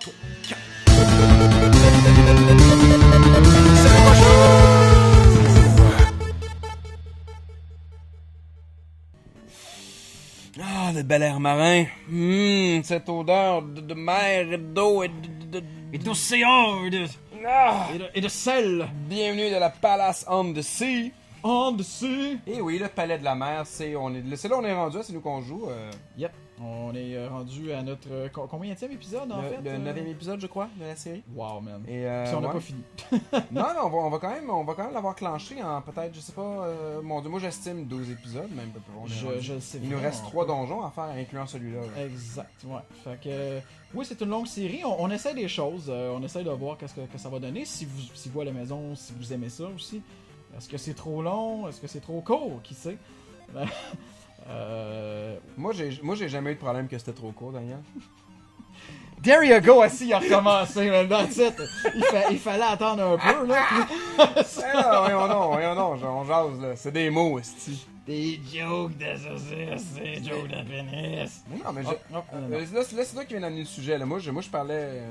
3, 4. Ah, le bel air marin. Cette odeur de mer et d'eau Et d'océan, et de sel. Bienvenue dans la Palace on the Sea. On the sea. Et oui, le palais de la mer, c'est là on est rendu, c'est nous qu'on joue. Yep. On est rendu à notre combienième épisode en fait? Le 9e épisode, je crois, de la série. Wow, man. Et Puis on n'a ouais. pas fini. Non, mais on va quand même l'avoir clenché en peut-être, je sais pas, mon Dieu, moi j'estime 12 épisodes, même peu Je le sais. Il nous reste 3 donjons à faire, incluant celui-là. Là. Exact, ouais. Fait que, oui, c'est une longue série. On essaie des choses. On essaie de voir qu'est-ce que ça va donner. Si vous à la maison, si vous aimez ça aussi. Est-ce que c'est trop long? Est-ce que c'est trop court? Qui sait? Moi, j'ai jamais eu de problème que c'était trop court, Daniel. There you go, assis, il a recommencé, man. That's it. Il fallait attendre un peu, là. Voyons non, on jase, là. C'est des mots, esti. Des jokes de saucisse, des jokes de pénis. Non, mais là, c'est toi qui viens d'amener le sujet, là. Moi, je parlais...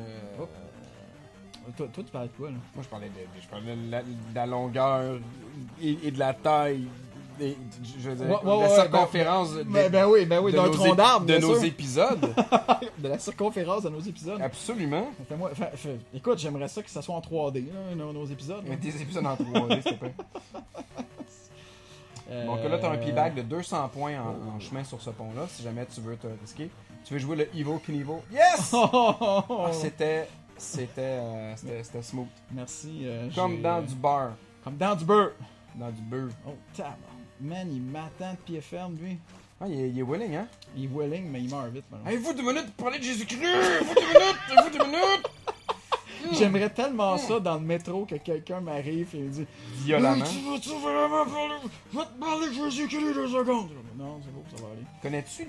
Toi, tu parlais de quoi, là? Moi, je parlais de la longueur et de la taille... Je veux dire, la circonférence oui, d'un tronc d'arbre, de nos épisodes. De la circonférence de nos épisodes. Absolument. Écoute, j'aimerais ça que ça soit en 3D, là, nos épisodes. Mais des épisodes en 3D, s'il te plaît. Donc là, t'as un playback de 200 points en chemin sur ce pont-là, si jamais tu veux te risquer. Tu veux jouer le Evo Knievel. Yes! C'était smooth. Merci. Comme dans du beurre. Comme dans du beurre. Dans du beurre. Oh, tabarnak. Man, il m'attend de pied ferme, lui. Ah, il est willing, hein? Il est willing, mais il meurt vite, maintenant. Avez-vous 2 minutes pour parler de Jésus-Christ? Avez-vous 2 minutes? J'aimerais tellement ça dans le métro que quelqu'un m'arrive et me dit violemment. Tu vraiment parler? Je vais te parler de Jésus-Christ 2 secondes. Non, c'est bon, ça va aller. Connais-tu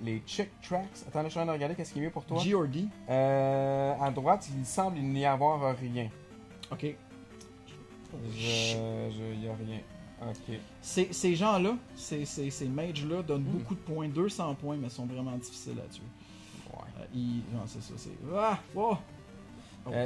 les chick tracks? Attends, là, je suis en train de regarder qu'est-ce qui est mieux pour toi. G or D? À droite, il semble n'y avoir rien. Ok. Il y a rien. Ok. Ces gens-là, ces mages-là donnent beaucoup de points, 200 points, mais sont vraiment difficiles à tuer. Ouais. Non, c'est ça, c'est... Ah! Wow!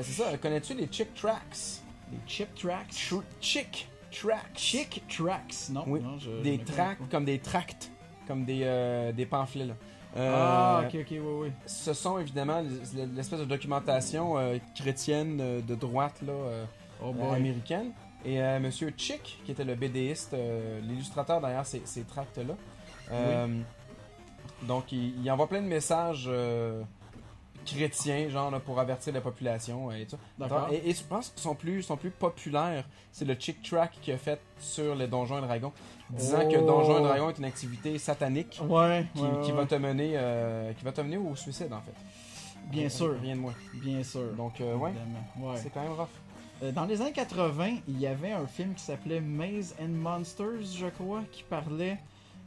C'est ça, connais-tu les chick tracks? Les chip tracks? Chick tracks. Chick tracks, non? Oui, non des tracts, comme des tracts, comme des pamphlets, là. Ok, oui. Ce sont évidemment l'espèce de documentation chrétienne de droite, là, américaine. Et Monsieur Chick, qui était le BDiste, l'illustrateur derrière ces tracts-là, donc il envoie plein de messages chrétiens, genre là, pour avertir la population et tout ça. D'accord. Et je pense qu'ils sont plus populaires. C'est le Chick Track qu'il a fait sur les Donjons et Dragons, disant que Donjons et Dragons est une activité satanique qui va te mener au suicide en fait. Bien sûr. Rien de moins. Bien sûr. Donc c'est quand même rough. Dans les années 80, il y avait un film qui s'appelait Maze and Monsters, je crois, qui parlait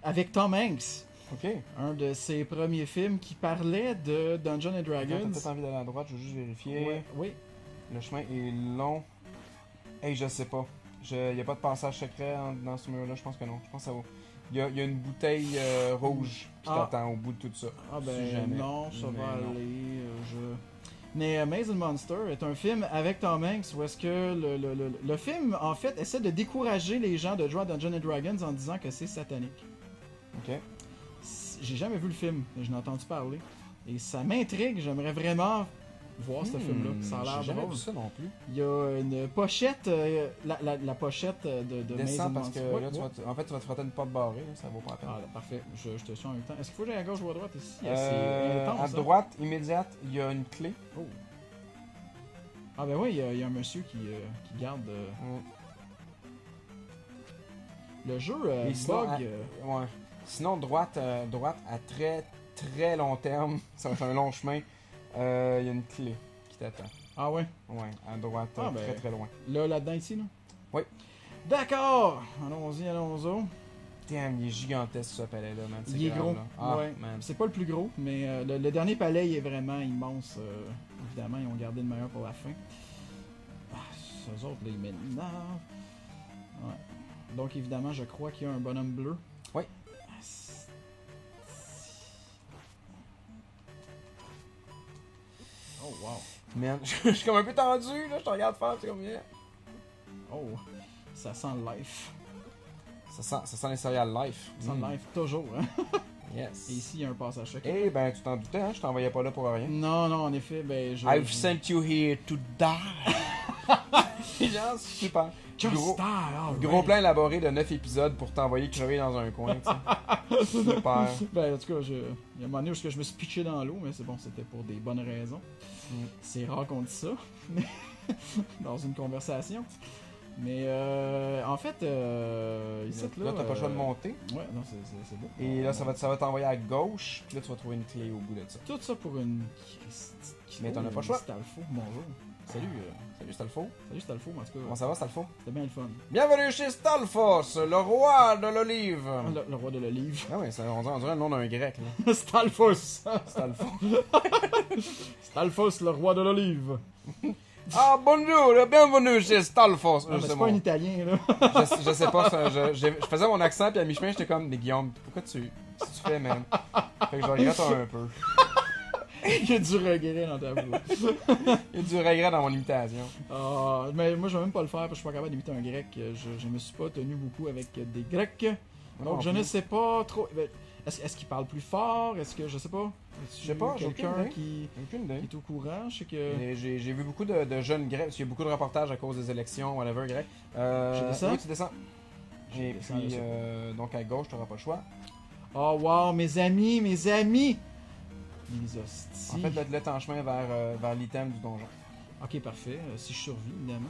avec Tom Hanks. Ok. Un de ses premiers films qui parlait de Dungeons and Dragons. T'as peut-être envie d'aller à droite, je veux juste vérifier. Oui. Le chemin est long. Hey, je sais pas. Il n'y a pas de passage secret dans ce mur-là, je pense que non. Je pense que ça vaut. Il y a une bouteille rouge qui t'attend au bout de tout ça. Ah ben si jamais. non, ça va aller. Mais Maze and Monster est un film avec Tom Hanks où est-ce que le film, en fait, essaie de décourager les gens de jouer à Dungeons and Dragons en disant que c'est satanique. Ok. J'ai jamais vu le film, mais j'en ai entendu parler. Et ça m'intrigue, j'aimerais vraiment voir ce film-là. Ça a l'air j'ai jamais drôle. vu ça non plus. Il y a une pochette, la pochette de Maze and parce que Monster. là, tu vas te frotter une porte barrée, là, ça vaut pas la peine. Ah, parfait, je te suis en même temps. Est-ce qu'il faut que j'aille à gauche ou à droite ici? C'est intense, à droite, immédiate, il y a une clé. Oh. Ah ben oui, il y a un monsieur qui garde... Le jeu sinon, bug... Ouais. Sinon, droite à très très long terme, ça va être un long chemin, il y a une clé qui t'attend. Ah ouais? Ouais, à droite, très très loin. Là-dedans ici, là? Oui. D'accord! Allons-y. Damn, il est gigantesque ce palais-là, man. Il est grave, gros, là. Ah, ouais. Man. C'est pas le plus gros, mais le dernier palais il est vraiment immense. Évidemment, ils ont gardé le meilleur pour la fin. Ah, ces autres, là, ils m'énervent. Ouais. Donc, évidemment, je crois qu'il y a un bonhomme bleu. Oui. Oh, wow. Man, je suis comme un peu tendu, là, je te regarde faire, c'est comme... Yeah. Oh, ça sent le life. Ça sent les céréales life. Ça sent le life, toujours, hein. Yes. Et ici, il y a un passage secret. Eh ben, tu t'en doutais, hein, je t'envoyais pas là pour rien. Non, en effet, ben, I've sent you here to die. Genre, super. Just Gros plan élaboré de 9 épisodes pour t'envoyer crever dans un coin, tu sais. Super. Ben, en tout cas, il y a un moment donné où je me suis pitché dans l'eau, mais c'est bon, c'était pour des bonnes raisons. C'est rare qu'on dise ça, mais dans une conversation. Mais en fait, ici, là, t'as pas le choix de monter. Ouais, non, c'est beau. Et là, ça va t'envoyer à gauche, puis là, tu vas trouver une clé au bout de ça. Tout ça pour une... Mais t'en as pas le choix. Stalfo, bonjour. Salut. Salut Stalfo. Salut Stalfo, en tout cas. Comment ça va, Stalfo? C'était bien le fun. Bienvenue chez Stalfos, le roi de l'olive. Le roi de l'olive. Ah oui, on dirait le nom d'un grec, là. Stalfos. Stalfo. Stalfos, le roi de l'olive. Ah, bonjour, bienvenue chez Stalfos. C'est pas un italien, là. Je sais pas, je faisais mon accent, puis à mi-chemin, j'étais comme, mais Guillaume, pourquoi tu fais, man? Fait que je regrette un peu. Il y a du regret dans ta voix. Il y a du regret dans mon imitation. Mais moi, je vais même pas le faire parce que je suis pas capable d'imiter un grec. Je me suis pas tenu beaucoup avec des grecs. Donc, je ne sais pas trop. Est-ce qu'ils parlent plus fort? Est-ce que je sais pas? Je sais pas, j'ai quelqu'un qui aucune idée. est au courant? Je sais que. J'ai vu beaucoup de jeunes grecs, parce qu'il y a beaucoup de reportages à cause des élections, whatever, grecs. Je descends? Oui, tu descends. Et descends, puis, donc à gauche, t'auras pas le choix. Oh wow, mes amis! Les hosties. En fait, là, t'es en chemin vers l'item du donjon. Ok, parfait. Si je survis, évidemment.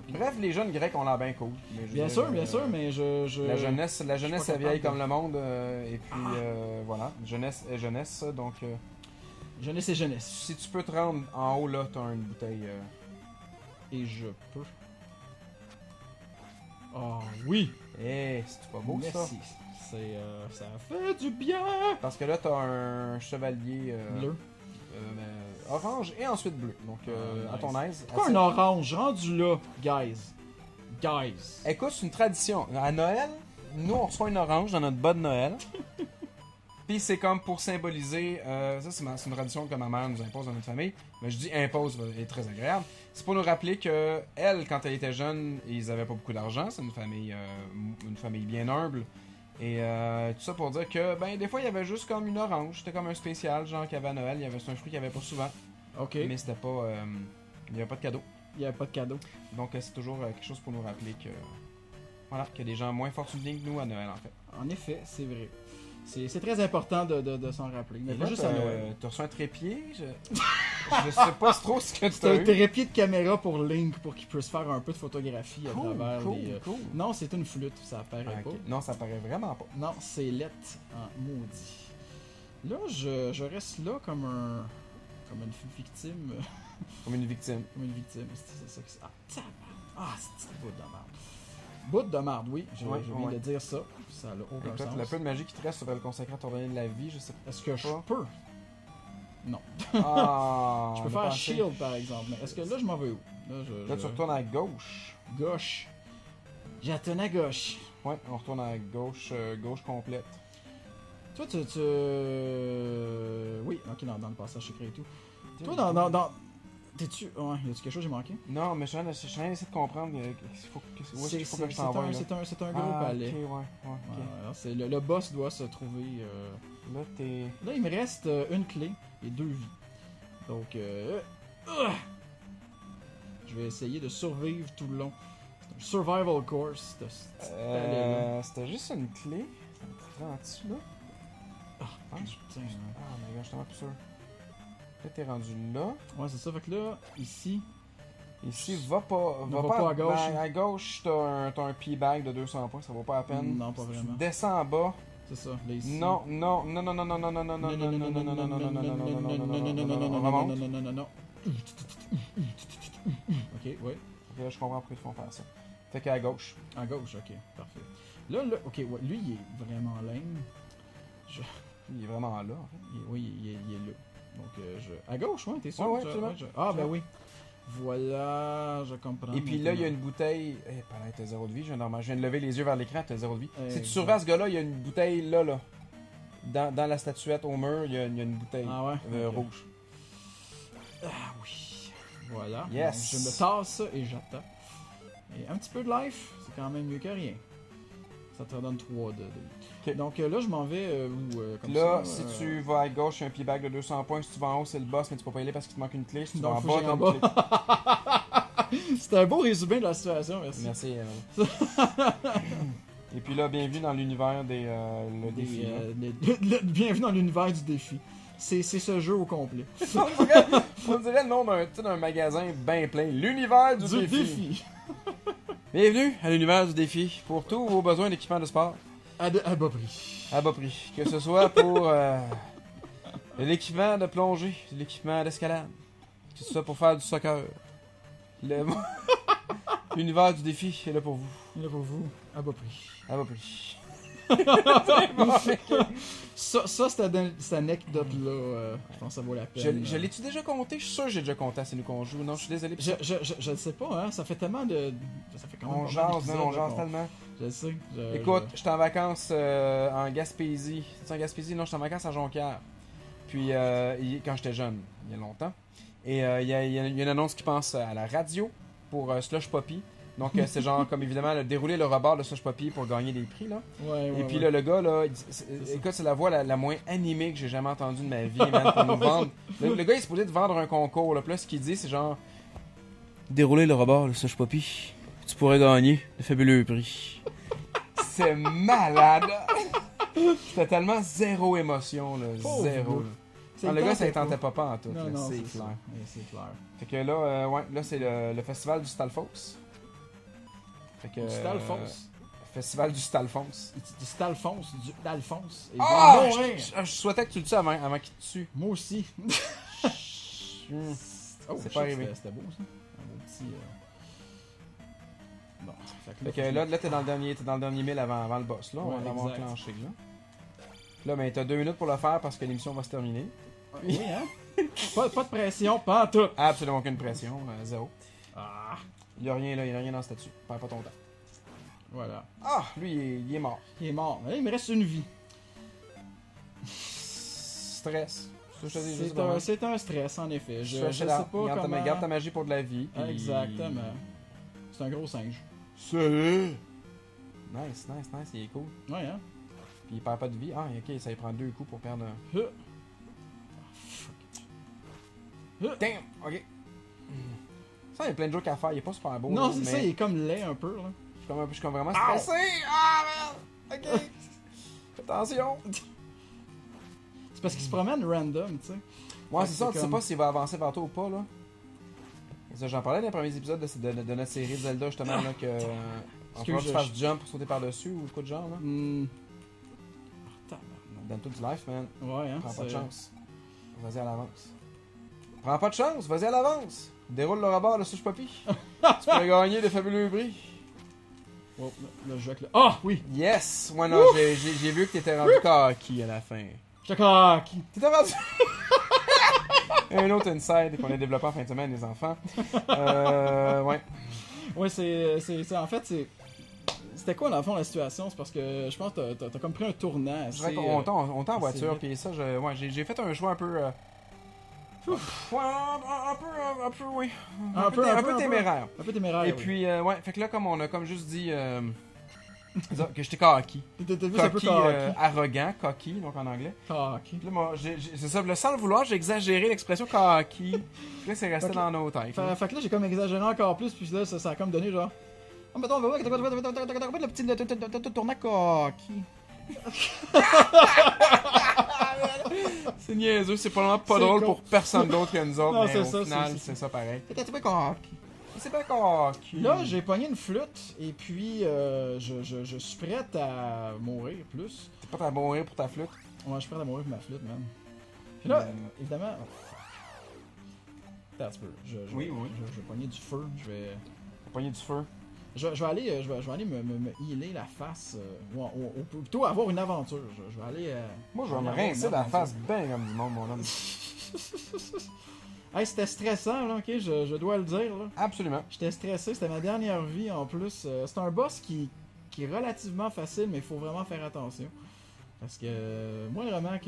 Okay. Bref, les jeunes grecs ont l'air bien cool. Bien sûr, mais je... La jeunesse est vieille comme le monde, et puis voilà, jeunesse est jeunesse, donc... Jeunesse et jeunesse. Si tu peux te rendre en haut, là, t'as une bouteille... Et je peux. Oh oui! Eh, c'est pas beau, ça? Merci. Ça fait du bien! Parce que là, t'as un chevalier... bleu. Orange et ensuite bleu. Donc, nice. À ton aise. Pourquoi un orange rendu là, guys? Écoute, c'est une tradition. À Noël, nous, on reçoit une orange dans notre bas de Noël. Puis c'est comme pour symboliser... ça, c'est une tradition que ma mère nous impose dans notre famille. Mais je dis impose, elle est très agréable. C'est pour nous rappeler que elle, quand elle était jeune, ils avaient pas beaucoup d'argent. C'est une famille bien humble. Et tout ça pour dire que, ben, des fois, il y avait juste comme une orange. C'était comme un spécial, genre, qu'il y avait à Noël. C'est un fruit qu'il n'y avait pas souvent. Ok. Mais c'était pas... il n'y avait pas de cadeau. Il n'y avait pas de cadeau. Donc, c'est toujours quelque chose pour nous rappeler que... Voilà, qu'il y a des gens moins fortunés que nous à Noël, en fait. En effet, c'est vrai. C'est très important de s'en rappeler. Mais et pas là, juste à Noël. T'as reçu un trépied. Je sais pas trop ce que tu as C'est un trépied de caméra pour Link, pour qu'il puisse faire un peu de photographie à travers les... Cool. Non, c'est une flûte, ça apparaît pas. Non, ça paraît vraiment pas. Non, c'est lettre en maudit. Là, je reste là comme une victime. Comme une victime. Comme une victime, c'est ça que c'est. Ah, tabarnak. C'est une bout de merde. Bout de merde, oui, je viens de dire ça. Ça n'a aucun sens. Le peu de magie qui te reste, tu vas le consacrer à ton donner de la vie, je sais pas. Est-ce que je peux? Non. Ah, je peux faire shield, par exemple, mais est-ce que là, je m'en vais où? Là, tu retournes à gauche. Gauche. J'ai retourné à gauche. Ouais, on retourne à gauche, gauche complète. Toi, oui, ok, dans le passage secret et tout. Toi, dans... T'es-tu... Ouais, y a-tu quelque chose que j'ai manqué? Non, mais je suis en train d'essayer de comprendre où est-ce qu'il faut que je t'envoie. C'est un gros palais. Ok, ouais. Le boss doit se trouver... Là, il me reste une clé et 2 vies. Donc, je vais essayer de survivre tout le long. C'est un survival course. C'était juste une clé. C'était en dessous, là. Putain. Mais gars, je suis plus sûr. Là, t'es rendu là. Ouais, c'est ça. Fait que là, ici, va pas à gauche. À gauche, t'as un P-bag de 200 points, ça vaut pas la peine. Non, pas vraiment. Tu descends en bas. C'est ça, là, ici. Non. Ok, ouais. Là, je comprends pourquoi ils font faire ça. Fait qu'à gauche. À gauche, ok, parfait. Là, ok, ouais, lui, il est vraiment lame. Il est vraiment là, en fait. Oui, il est là. Donc, à gauche, ouais, t'es sûr? Ouais, absolument. Ben oui. Voilà, je comprends. Et puis là, il y a une bouteille. Pendant que t'as 0 de vie, je viens de lever les yeux vers l'écran, t'as 0 de vie. Si tu surveilles ce gars-là, il y a une bouteille là. Dans la statuette au mur, il y a une bouteille rouge. Ah oui. Voilà. Yes. Donc, je me tasse ça et j'attends. Et un petit peu de life, c'est quand même mieux que rien. Ça te redonne 3 de vie. Ok. Donc là, je m'en vais comme là, ça. si tu vas à gauche, il y a un pied-bag de 200 points. Si tu vas en haut, c'est le boss, mais tu peux pas y aller parce qu'il te manque une clé. Si tu vas Donc, en faut bas, que j'aille en t'as une bas. clé. C'était un beau résumé de la situation, merci. Merci. Et puis là, bienvenue dans l'univers le défi. Bienvenue dans l'univers du défi. C'est ce jeu au complet. On dirait le nom d'un magasin bien plein. L'univers du défi. Bienvenue à l'univers du défi pour tous vos besoins d'équipement de sport. À bas prix. À bas prix. Que ce soit pour de l'équipement de plongée, de l'équipement d'escalade, que ce soit pour faire du soccer. L'univers du défi est là pour vous. Il est là pour vous, à bas prix. À bas prix. Ça cette anecdote-là, je pense que ça vaut la peine. Je l'ai-tu déjà compté? Je suis sûr que j'ai déjà compté à C'est nous qu'on joue. Non, je suis désolé. Je ne sais pas, hein. Ça fait tellement de. Ça fait quand même On jase tellement. Je sais. Écoute, j'étais en vacances en Gaspésie. C'est en Gaspésie? Non, j'étais en vacances à Jonquière. Puis, quand j'étais jeune, il y a longtemps. Et il y a une annonce qui passe à la radio pour Slush Poppy. Donc, c'est genre, comme évidemment, dérouler le rebord de Slush Poppy pour gagner des prix, là. Ouais, et puis là, le gars, là, écoute, c'est la voix la moins animée que j'ai jamais entendue de ma vie, man, pour nous vendre. Le gars, il est supposé te vendre un concours, là. Puis là, ce qu'il dit, c'est genre, dérouler le rebord de Slush Poppy, tu pourrais gagner de fabuleux prix. C'est malade! C'était tellement zéro émotion, là. Zéro. Le gars, ça ne tentait pas en tout, non, c'est clair. C'est clair. Fait que là, là c'est le festival du Stalfos. Fait que, Stalfos? Festival du Stalfos. Du Stalfos, du Alphonse. Ah! Je souhaitais que tu le tues avant qu'il te tue. Moi aussi. C'est pas arrivé. C'était beau, ça. Un beau petit... Bon, fait que là t'es dans le dernier mille avant le boss, là. On va l'avoir enclenché, là. Là, ben, t'as 2 minutes pour le faire parce que l'émission va se terminer. Oui, hein? pas de pression, pas en tout. Absolument aucune pression, zéro. Ah. Il y a rien là, il y a rien dans le statut. Perds pas ton temps. Voilà. Ah, lui, il est mort. Il est mort. Là, il me reste une vie. Stress. C'est un stress, en effet. Je sais pas comment... Garde ta magie pour de la vie. Puis... Exactement. C'est un gros singe. C'est... Nice, il est cool. Ouais, hein? Puis il perd pas de vie. Ah, ok, ça lui prend 2 coups pour perdre un... Damn! Ok. Ça, il y a plein de jokes à faire, il est pas super beau. Non, là, c'est ça, il est comme laid un peu, là. Je suis comme vraiment stressé! Ah, merde! Ok! Attention! C'est parce qu'il se promène random, tu sais. Ouais, c'est ça, tu sais pas s'il va avancer vers toi ou pas, là. J'en parlais dans les premiers épisodes de notre série de Zelda, justement, là, que... En fait, tu fasses jump pour sauter par-dessus ou quoi de genre, là. Donne tout du life, man. Ouais, hein. Prends pas de chance. Vas-y à l'avance. Prends pas de chance, vas-y à l'avance. Déroule le rebord de Slush Poppy. Tu pourrais gagner des fabuleux prix. Oh, le jeu avec le... Ah, oui! Yes! Ouais, non, j'ai vu que t'étais rendu cocky à la fin. J'étais cocky! T'étais rendu... Un autre inside qu'on a développé en fin de semaine, les enfants. Ouais. Ouais, c'est... En fait, c'est... C'était quoi, dans le fond, la situation? C'est parce que je pense que t'as comme pris un tournant assez... On t'a en voiture, puis ça, j'ai fait un choix un peu... Ouais, un peu téméraire. Un peu téméraire, et puis, ouais, fait que là, comme on a comme juste dit... que j'étais cocky. Cocky, arrogant, cocky, donc en anglais. Cocky. Là, moi, c'est ça, sans le vouloir, j'ai exagéré l'expression cocky. Là, c'est resté dans nos têtes. Fait que là, j'ai comme exagéré encore plus, puis là, ça a comme donné genre... Oh, mettons, on va voir le petit tournant cocky. C'est niaiseux, c'est probablement pas drôle pour personne d'autre que nous autres, non, mais au ça, final, c'est ça pareil. C'était pas cocky. C'est pas cocky. Là, j'ai pogné une flûte, et puis je suis prête à mourir plus. T'es prête à mourir pour ta flûte? Ouais, je suis prête à mourir pour ma flûte, man. Puis là, évidemment... Attends un petit peu. Je vais pogner du feu, je vais... Pogner du feu? Je vais aller me healer la face, ou plutôt avoir une aventure. Je vais aller... Moi, je vais me rincer la face bien comme du monde, mon homme. Hey, c'était stressant, là, ok? Je dois le dire, là. Absolument. J'étais stressé, c'était ma dernière vie, en plus. C'est un boss qui est relativement facile, mais il faut vraiment faire attention. Parce que moi, vraiment,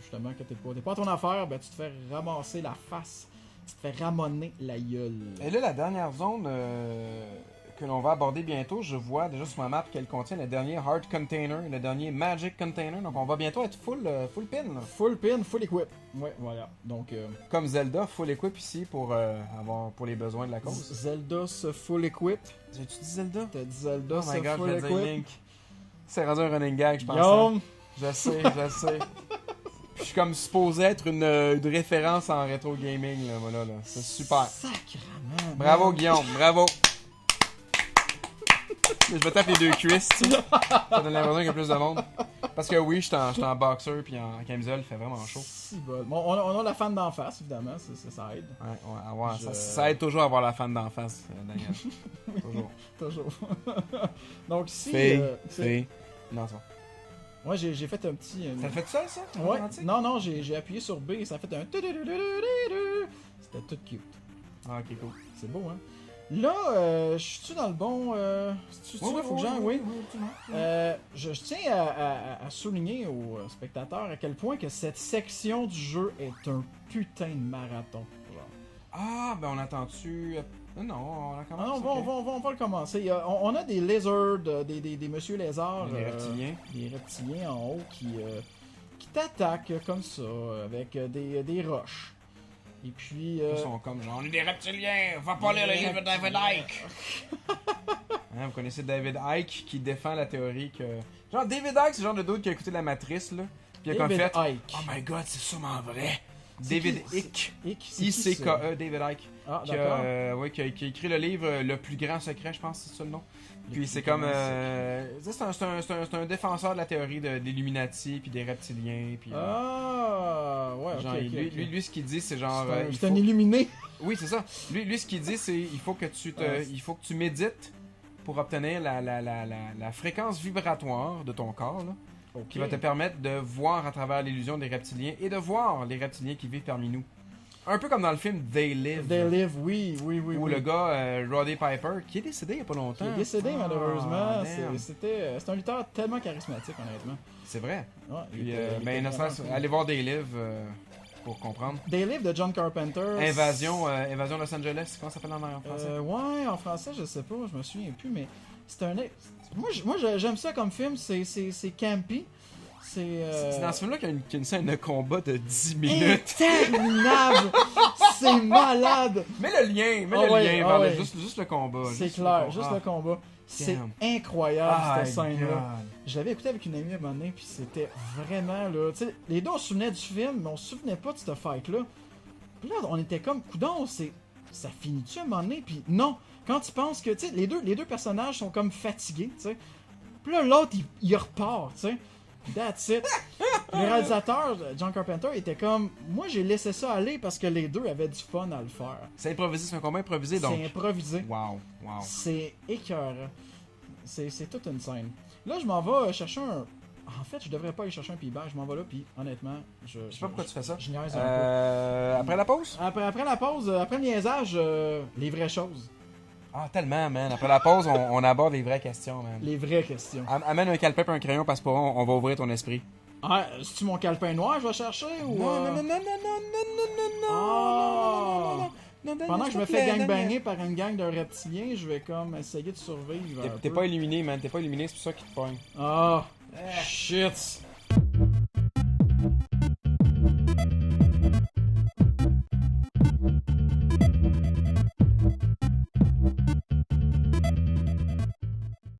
justement, que t'es pas à ton affaire, ben tu te fais ramasser la face. Tu te fais ramonner la gueule. Et là, la dernière zone que l'on va aborder bientôt, je vois déjà sur ma map qu'elle contient le dernier Heart Container, le dernier Magic Container. Donc, on va bientôt être full pin. Là. Full pin, full equip. Ouais, voilà. Donc, comme Zelda, full equip ici pour les besoins de la cause. Zelda se full equip. J'ai-tu dit Zelda? T'as dit Zelda se full equip. Oh my god, je vais dire Link. C'est rendu un running gag, je pense. Hein. Je sais. Je suis comme supposé être une référence en rétro gaming, là, voilà, là. C'est super. Sacrement. Bravo, Guillaume, bravo. Je vais taper les deux cuisses, tu sais. Ça donne l'impression qu'il y a plus de monde. Parce que oui, je suis en boxer puis en camisole, il fait vraiment chaud. Si bon, on a la fan d'en face, évidemment, ça aide. Ouais, ça aide toujours à avoir la fan d'en face, Daniel. Toujours. Donc si... Fais. Non, ça. Ouais, j'ai fait un petit... Ça fait ça? Ouais. Non, j'ai appuyé sur B et ça a fait un... C'était tout cute. Ah, ok, cool. C'est beau, hein? Là, je suis-tu dans le bon... C'est-tu là, faut que j'aille? Oui. Je tiens à souligner aux spectateurs à quel point que cette section du jeu est un putain de marathon. Genre. Ah, ben on attend-tu... Non, on a commencé. Ah non, on va le commencer. On a des lizards, des monsieur lézards. Des reptiliens. Des reptiliens en haut qui t'attaquent comme ça, avec des roches. Et puis... Ils sont comme genre, on est des reptiliens, va pas lire le livre de David Icke. Hein, vous connaissez David Icke qui défend la théorie que... Genre, David Icke, c'est le genre de dude qui a écouté La Matrice, là. Puis il a comme fait... Icke. Oh my god, c'est sûrement vrai. David Icke. I-C-K-E, David Icke. Ah, d'accord. Qui a écrit le livre Le plus grand secret, je pense, c'est ça le nom. Puis c'est comme... c'est un défenseur de la théorie d'Illuminati, puis des reptiliens, puis... ouais, genre, ok. Lui, ce qu'il dit, c'est genre... C'est un illuminé. Oui, c'est ça. Lui, ce qu'il dit, c'est il faut que tu médites pour obtenir la fréquence vibratoire de ton corps, là, qui va te permettre de voir à travers l'illusion des reptiliens et de voir les reptiliens qui vivent parmi nous. Un peu comme dans le film They Live. They Live, oui. Où le gars, Roddy Piper, qui est décédé il n'y a pas longtemps. Qui est décédé, malheureusement. C'était un lutteur tellement charismatique, honnêtement. C'est vrai. Ouais, puis, allez voir They Live pour comprendre. They Live de John Carpenter. Invasion Los Angeles, comment ça s'appelle en français? Ouais, en français, je sais pas, je me souviens plus, mais c'est un... Moi, j'aime ça comme film, c'est campy. C'est dans ce film-là qu'il y a une scène de combat de 10 minutes. Interminable! C'est malade! Mets le lien vers juste le combat. C'est clair, juste le combat. C'est incroyable, cette scène-là. Je l'avais écouté avec une amie à un moment donné, puis c'était vraiment là... Tu sais, les deux, on se souvenait du film, mais on se souvenait pas de cette fight-là. Puis là, on était comme, coudonc, ça finit-tu à un moment donné? Puis non, quand tu penses que, tu sais, les deux personnages sont comme fatigués, tu sais. Puis là, l'autre, il repart, tu sais. That's it. Le réalisateur, John Carpenter, était comme... Moi, j'ai laissé ça aller parce que les deux avaient du fun à le faire. C'est improvisé, c'est un combat improvisé, donc. C'est improvisé. Wow. C'est écœurant. C'est toute une scène. Là, je m'en vais chercher un... En fait, je devrais pas aller chercher un P-Bag. Je m'en vais là, puis honnêtement, je sais pas pourquoi tu fais ça. Je niaise un peu. Après la pause? Après la pause, après le niaisage, les vraies choses. Ah, tellement, man. Après la pause, on aborde les vraies questions, man. Les vraies questions. Amène un calepin et un crayon parce que on va ouvrir ton esprit. Ah, c'est-tu mon calepin noir je vais chercher ou... Non. Pendant que je me fais gangbanger par une gang de reptiliens, je vais comme essayer de survivre. T'es pas illuminé, man. T'es pas illuminé, c'est pour ça qu'il te pogne. Ah, shit.